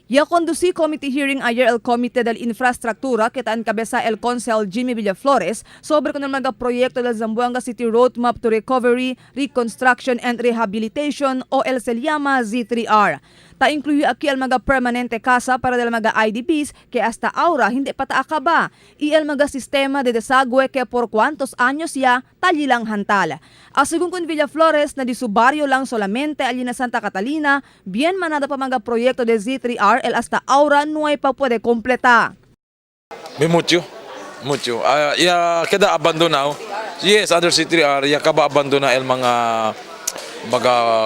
Ya conducí committee hearing ayer el Comité de Infraestructura que encabeza el Consel Jimmy Villaflores sobre con el mga proyecto del Zamboanga City Roadmap to Recovery, Reconstruction and Rehabilitation o el se llama Z3R. Ta incluye aquí el mga permanente casa para del mga IDPs que hasta ahora hindi pa taakaba y el mga sistema de desagüe que por cuantos años ya talilang hantal. Asigun con Villaflores na di su barrio lang solamente allí na Santa Catalina, bien manada pa mga proyekto de Z3R el hasta ahora no hay pa puede completa. May mucho. Ya queda abandonado. Yes, under Z3R ya acaba abandona el mga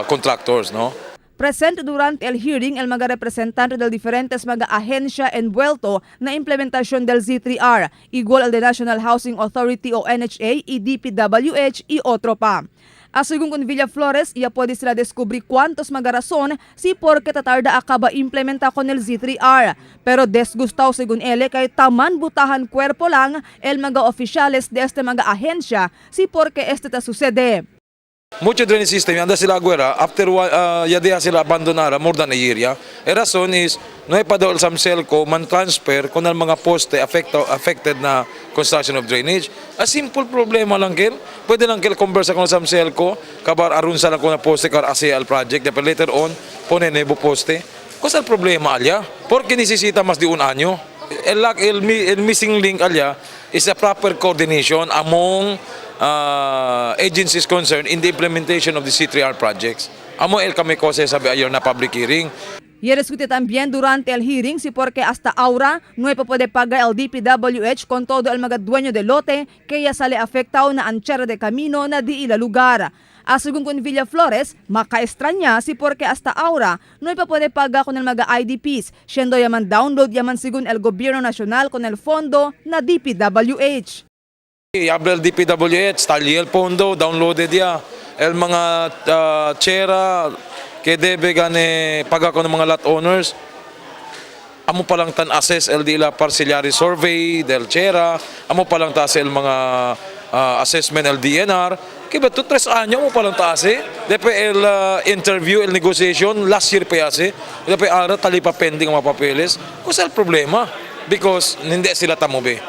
contractors, no? Presente durante el hearing el mga representante del diferentes mga ahensya envuelto na implementasyon del Z3R, igual al de National Housing Authority o NHA, y DPWH y otro pa. Asigun con Villaflores, ya pwede sila descubrir cuantos mga rason si porque tatarda acaba implementa con el Z3R. Pero desgustaw según ele kay taman butahan cuerpo lang el mga oficiales de este mga ahensya si porque este ta sucede. Mucho drainage system, anda sila agwera, after ya deja sila abandonar more than a year, ya. E rason is, no hay pa daw el Samselco man-transfer kung ang mga poste affected na construction of drainage. A simple problema lang kel. Pwede lang kel conversa con Samselco, kabar arun sa lang ko na poste kar ASEA al project, pero later on, pone nebo poste. Cosa el problema alya? Porque necesita más de un año. El missing link alya is a proper coordination among agencies concerned in the implementation of the C3R projects. Amo el kami kose sabi ayer na public hearing. Y discute también durante el hearing si porque hasta ahora no hay pa puede pagar el DPWH con todo el mga dueño de lote que ya sale afectado na anchera de camino na di ila lugar. Asigun con Villaflores, makaestranya si porque hasta ahora no hay pa puede pagar con el mga IDPs, siendo yaman download yaman según el gobierno nacional con el fondo na DPWH. Abre el DPWH, tali el fondo, downloaded ya. El mga chera que debe gane paga ko ng mga lot owners. Amo palang tan assess el dila parcellary survey del chera. Amo palang taas el mga assessment el DNR. Kaya to 3 años mo palang taas Depe el interview, el negotiation, last year pa yase. Depe ara tali pa pending ang mga papeles. Kusa el problema? Because hindi sila tamobe.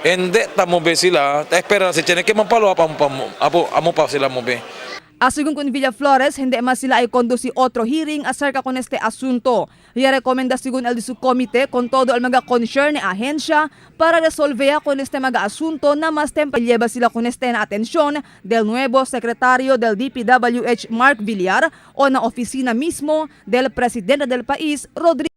Hindi tamobe sila, espera si Chene que mampalo amo pa sila mobe. Asigun con Villaflores, hindi mas sila ay conduci otro hearing acerca con este asunto. Y rekomenda según el de su comité con todo el mga concern na ahensya para resolvea con este mga asunto na mas temprano lleva sila con este na atensyon del nuevo secretario del DPWH Mark Villar o na oficina mismo del presidente del país, Rodrigo.